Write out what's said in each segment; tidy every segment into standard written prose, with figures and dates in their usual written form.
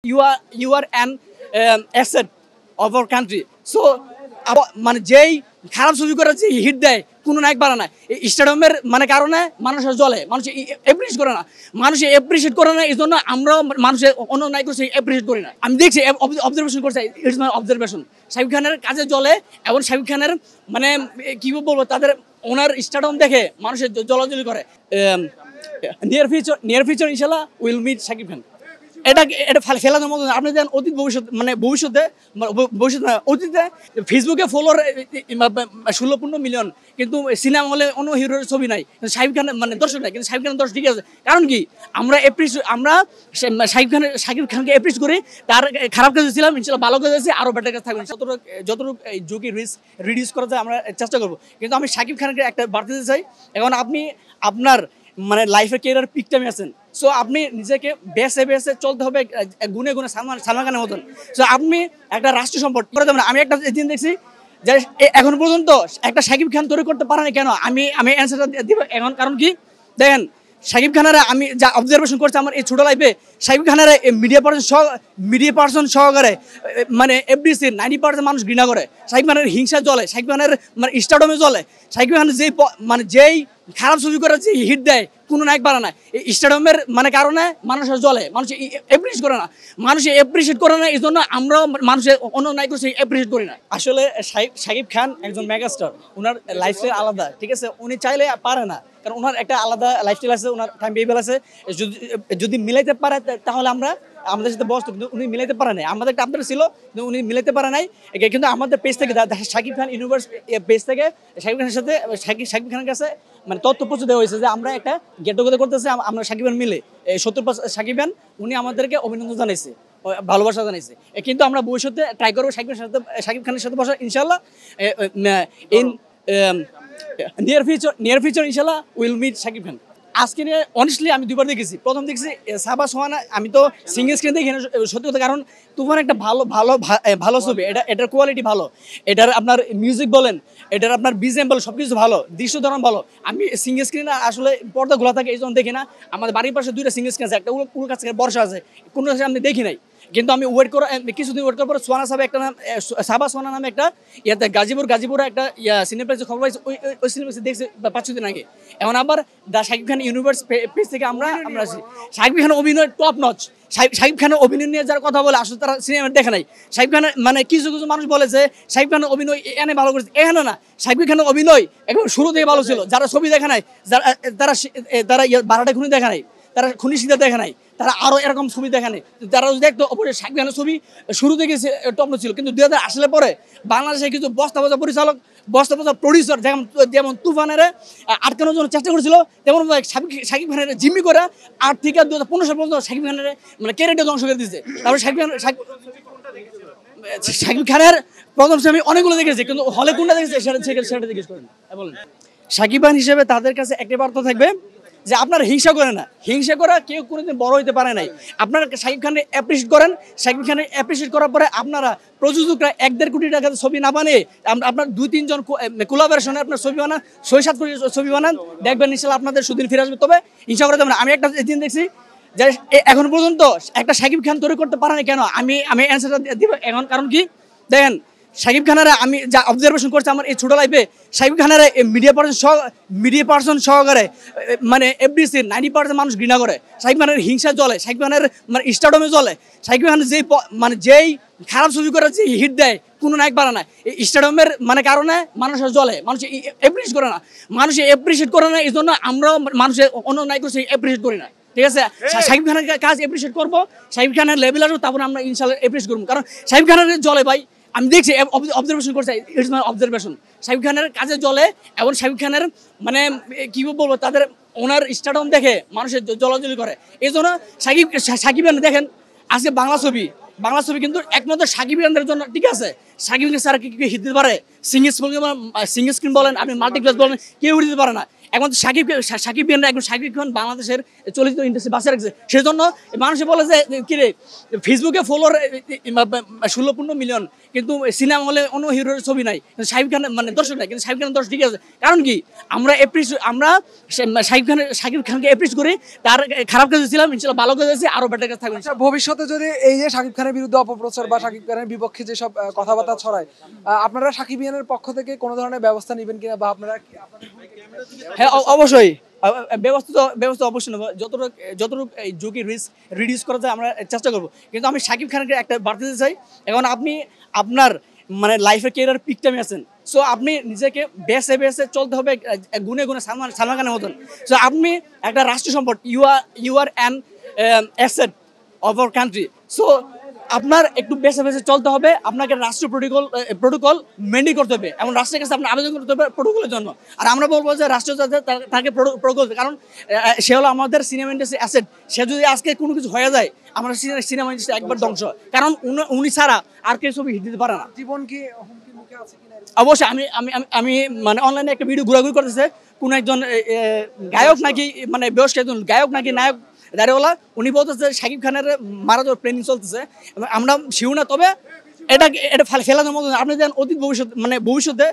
You are an asset of our country. So মানে যেই খারাপ ছবি করে যে হিট দেয় কোনো নায়ক পারে না স্টেডিয়ামের মানে কারণে মানুষের জলে মানুষ এপ্রিসিয়েট করে না মানুষ এপ্রিসিয়েট করে না এই জন্য আমরাও মানুষের অন্য নায়ক এপ্রিসিয়েট করি না আমি দেখছি অবজারভেশন করছি ইটস মাই অবজারভেশন শাকিব খানের কাজে জলে এবং শাকিব খানের মানে কি বলবো তাদের ওনার স্টেডিয়াম দেখে মানুষের জলাজলি করে নিয়ার ফিউচার ইনশাল্লাহ উইল মিট শাকিব খান এটা ফেলানোর মতো আপনি দেখেন অতীত ভবিষ্যৎ মানে ভবিষ্যতে অতীতে ফেসবুকে ফলোয়ার 16-15 মিলিয়ন কিন্তু সিনেমা হলে অন্য হিরোর ছবি নাই শাকিব খানের মানে দর্শক নাই কিন্তু শাকিব খানের দর্শক ঠিক আছে কারণ কি আমরা শাকিব খানকে এপ্রিসিয়েট করি তার খারাপ কাজে ছিলাম ইনশাল্লাহ ভালো কাজে আছি আরও বেটার কাজ থাকবে যতটুকু ঝুঁকি রিডিউস করা যায় আমরা চেষ্টা করবো কিন্তু আমি শাকিব খানকে একটা বার্তা দিতে চাই এখন আপনি আপনার মানে লাইফের কেরিয়ার পিক টাইমে আছেন সো আপনি নিজেকে বেসে চলতে হবে গুনে সালমান খানের মতন সো আপনি একটা রাষ্ট্রীয় সম্পদ করে দেবেন আমি একটা দিন দেখছি যে এখন পর্যন্ত একটা শাকিব খান তৈরি করতে পারেনি কেন আমি অ্যান্সারটা দিব এখন কারণ কি দেখেন শাকিব খানের আমি যা অবজারভেশন করছি আমার এই ছোটো লাইফে শাকিব খানের মিডিয়া পার্সন সহকারে মানে এফডিসি 90% মানুষ ঘৃণা করে শাকিব খানের হিংসা চলে শাকিব খানের মানে স্টারডমে চলে শাকিব খানের যেই খারাপ ছবি করে যে হিট দেয় কোনো নায়ক পারে না স্টেডিয়ামের মানে কারণে মানুষের জলে মানুষ এপ্রিসিয়েট করে না মানুষ এপ্রিসিয়েট করে না এই জন্য আমরাও মানুষের অন্য নায়ক এপ্রিসিয়েট করি না আসলে শাকিব খান একজন মেগাস্টার ওনার লাইফস্টাইল আলাদা ঠিক আছে উনি চাইলে পারে না কারণ ওনার একটা আলাদা লাইফস্টাইল আছে ওনার টাইম টেবিল আছে যদি মিলাইতে পারে তাহলে আমরা আমাদের সাথে বসতো কিন্তু উনি মিলাইতে পারে নাই আমাদের একটা আপডেট ছিল কিন্তু উনি মিলাইতে পারে নাই কিন্তু আমাদের পেজ থেকে শাকিব খান ইউনিভার্স পেজ থেকে শাকিব খানের সাথে শাকিব খানের কাছে মানে তথ্য পৌঁছে দেওয়া হয়েছে যে আমরা একটা গেট টুগেদার করতেছি আমরা শাকিব খান মিলে 70% শাকিব খান উনি আমাদেরকে অভিনন্দন জানাইছে ভালোবাসা জানাইছে কিন্তু আমরা ভবিষ্যতে ট্রাই করবো শাকিব খানের সাথে বসা ইনশাল্লাহ ইন নিয়ার ফিউচার ইনশাল্লাহ উইল মিট শাকিব খান আজকে নিয়ে অনেস্টলি আমি দুবার দেখেছি প্রথম দেখছি সাবা সোহানা আমি তো সিঙ্গেল স্ক্রিন দেখি না সত্যি কথা কারণ তুফান একটা ভালো ছবি এটার কোয়ালিটি ভালো এটার আপনার মিউজিক বলেন এটার আপনার বিজিএম বলেন সব কিছু ভালো দৃশ্য ধরন ভালো আমি সিঙ্গেল স্ক্রিনে আসলে পর্দা খোলা থাকে এই জন্য দেখি না আমাদের বাড়ির পাশে 2টা সিঙ্গেল স্ক্রিন আছে একটা পুরো কাছে বর্ষা আছে কোনো আমি দেখি নাই কিন্তু আমি কিছুদিন ওয়েট করার পর সোহানা সাহেব একটা নাম সাবা সোহানা নামে একটা ইয়াতে গাজীপুরে একটা সিনেপ্লেক্সে খবর পাইছি ওই সিনেপ্লেক্সে দেখছি 5-6 দিন আগে এখন আবার the Shakib Khan universe page থেকে আমরা আছি শাকিব খানের অভিনয় টপ নচ শাকিব খানের অভিনয় নিয়ে যার কথা বলে আসলে তারা সিনেমা দেখে নাই শাকিব খানের মানে কিছু মানুষ বলে যে শাকিব খানের অভিনয় এনে ভালো করেছে এখানে না শাকিব খানের অভিনয় একদম শুরু থেকে ভালো ছিল যারা ছবি দেখে নাই তারা বারাটা খুনি দেখে নাই তারা খুনি সিধা দেখে নাই তারা আরও এরকম ছবি দেখে নেই তারা যদি দেখতো অবশ্যই শাকিব খানের ছবি শুরু থেকে টপ ছিল কিন্তু 2000 আসলে পরে বাংলাদেশে কিছু বস্তা পরিচালক বস্তা প্রডিউসার যেমন তুফানের আটকানোর জন্য চেষ্টা করেছিল তেমন শাকিব খানের জিম্মি করে 8 থেকে 2015 সাল পর্যন্ত শাকিব খানের মানে ক্যারিয়ারটা ধ্বংস করে দিয়েছে তারপরে শাকিব খানের প্রথম আমি অনেকগুলো দেখেছি কিন্তু হলে কোনটা দেখেছি সেটা জিজ্ঞেস করেন বলেন শাকিব খান হিসেবে তাদের কাছে একটা বার্তা থাকবে যে আপনারা হিংসা করেন না হিংসা করা কেউ কোনোদিন বড় হইতে পারে নাই আপনারা শাকিব খানের অ্যাপ্রিসিয়েট করেন শাকিব খানের অ্যাপ্রিসিয়েট করার পরে আপনারা প্রযোজকরা 1-1.5 কোটি টাকার ছবি না বানিয়ে আপনার 2-3 জন কোলাবোরেশনে আপনার ছবি বানান 6-7 কোটি ছবি বানান দেখবেন ইনশাআল্লাহ আপনাদের সুদিন ফিরে আসবে তবে হিংসা করে দেবেন আমি একটা দিন দেখছি যে এখন পর্যন্ত একটা শাকিব খান তৈরি করতে পারেনি কেন আমি অ্যান্সারটা দিব এখন কারণ কি দেখেন শাকিব খানের আমি যা অবজারভেশন করছি আমার এই ছোটো লাইফে শাকিব খানের মিডিয়া পার্সন সহকারে মানে এফডিসি 90% মানুষ ঘৃণা করে শাকিব খানের হিংসা চলে শাকিব খানের মানে স্টারডমে চলে শাকিব খানের যেই খারাপ ছবি করে যে হিট দেয় কোনো নায়ক পারে না স্টেডিয়ামের মানে কারণে মানুষের জলে মানুষ এপ্রিসিয়েট করে না মানুষ এপ্রিসিয়েট করে না এই জন্য আমরাও মানুষের অন্য নায়ক এপ্রিসিয়েট করি না ঠিক আছে শাকিব খানের কাজ এপ্রিসিয়েট করবো শাকিব খানের লেভেল আসবো তারপরে আমরা ইনশাল্লাহ এপ্রিসিয়েট করবো কারণ শাকিব খানের জলে ভাই আমি দেখছি অবজারভেশন করছি ইটস মাই অবজারভেশন শাকিব খানের কাজে চলে এবং শাকিব খানের মানে কি বলবো তাদের ওনার স্টেডিয়াম দেখে মানুষের জলাজলি করে এই জন্য শাকিব খান দেখেন আজকে বাংলা ছবি কিন্তু একমাত্র শাকিব খানের জন্য ঠিক আছে শাকিব খান স্যার কি হিট দিতে পারে সিঙ্গেল স্ক্রিন বলেন আপনি মাল্টিপ্লেক্স বলেন কেউ দিতে পারে না এখন সাকিব খান একজন সাকিব খান বাংলাদেশের চলচ্চিত্র ইন্ডাস্ট্রি বাঁচিয়ে রাখছে, সেজন্য মানুষে বলে যে কিরে ফেসবুকে ফলোয়ার 16-15 মিলিয়ন, কিন্তু সিনেমা হলে অন্য হিরোর ছবি নাই, সাকিব খান মানে দর্শক নাই, কিন্তু সাকিব খানের দর্শক ঠিক আছে। কারণ কি আমরা সাকিব খানকে অ্যাপ্রিস করি, তার খারাপ কাজে ছিলাম, ইনশাল্লাহ ভালো কাজে আছি, আরো বেটার কাজ থাকবে। ভবিষ্যতে যদি এই যে সাকিব খানের বিরুদ্ধে অপপ্রচার বা সাকিব খানের বিপক্ষে যেসব কথাবার্তা ছড়ায়, আপনারা সাকিবিয়ানের পক্ষ থেকে কোনো ধরনের ব্যবস্থা নেবেন কিনা, বা আপনারা হ্যাঁ অবশ্যই ব্যবস্থা অবশ্যই নেব, যতটুকু ঝুঁকি রিস্ক রিডিউস করা যায় আমরা চেষ্টা করব। কিন্তু আমি সাকিব খানকে একটা বার্তা দিতে চাই, এখন আপনি আপনার মানে লাইফের কেরিয়ার পিক টাইমে আছেন, সো আপনি নিজেকে বেসে চলতে হবে, গুনে সালমান খানের মতন। সো আপনি একটা রাষ্ট্র সম্পদ, you are an asset of our country. So আপনার একটু বেছে চলতে হবে, আপনাকে রাষ্ট্র প্রোটোকল মেনটেন করতে হবে, এবং রাষ্ট্রের কাছে আপনার আবেদন করতে হবে প্রোটোকলের জন্য। আর আমরা বলবো যে রাষ্ট্র তাকে প্রোটোকল, কারণ সে হলো আমাদের সিনেমা ইন্ডাস্ট্রি অ্যাসেট। সে যদি আজকে কোনো কিছু হয়ে যায়, আমরা সিনেমা ইন্ডাস্ট্রি একবার ধ্বংস, কারণ উনি ছাড়া আর কেউ ছবি হিট দিতে পারে না। জীবন কি হুমকির মুখে আছে কিনা? অবশ্যই আমি মানে অনলাইনে একটা ভিডিও ঘোরাঘুরি করতেছে, কোন একজন গায়ক নাকি মানে বয়স্ক একজন গায়ক নাকি নায়ক দাঁড়িয়েওয়ালা, উনি বলতেছে সাকিব খানের মারা যাওয়ার প্ল্যানিং চলতেছে। আমরা শিউ না, তবে এটা ফেলানোর মতো। আপনি দেন ভবিষ্যতে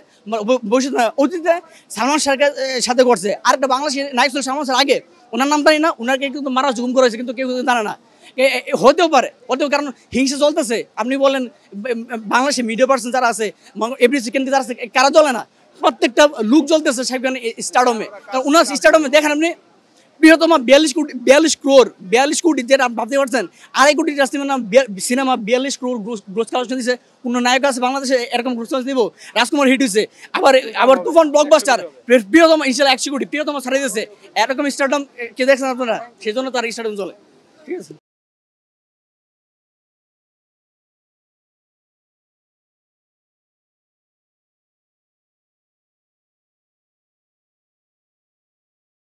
অতীতে সালমান শাহের সাথে করছে, আর একটা বাংলাদেশি নায়ক ছিল সালমান শাহ আগে, ওনার নাম জানি না, ওনাকে কিন্তু মারা হুকুম করেছে, কিন্তু কেউ জানে না। হতেও পারে, কারণ হিংসা চলতেছে। আপনি বলেন বাংলাদেশে মিডিয়া পার্সন যারা আছে, এভরি সেকেন্ডে যারা আছে, কারা চলে না? প্রত্যেকটা লুক চলতেছে সাকিব খান স্টারডমে। কারণ ওনার স্টারডমে দেখেন আপনি বৃহত্তম 42 কোটি, যেটা আপনি ভাবতে পারছেন, 2.5 কোটি সিনেমা 42 ক্রোড় গ্রোস কালেকশন দিচ্ছে। কোনো নায়ক আছে বাংলাদেশে এরকম গ্রোস কালেকশন দিব? রাজকুমার হিট হয়েছে, আবার তুফান ব্লকবাস্টার বৃহত্তম ইনশাল্লাহ 100 কোটি, বৃহত্তম ছাড়িয়ে দিয়েছে। এরকম স্টারডম কে দেখছেন আপনারা? সেই জন্য তার স্টারডম চলে, ঠিক আছে।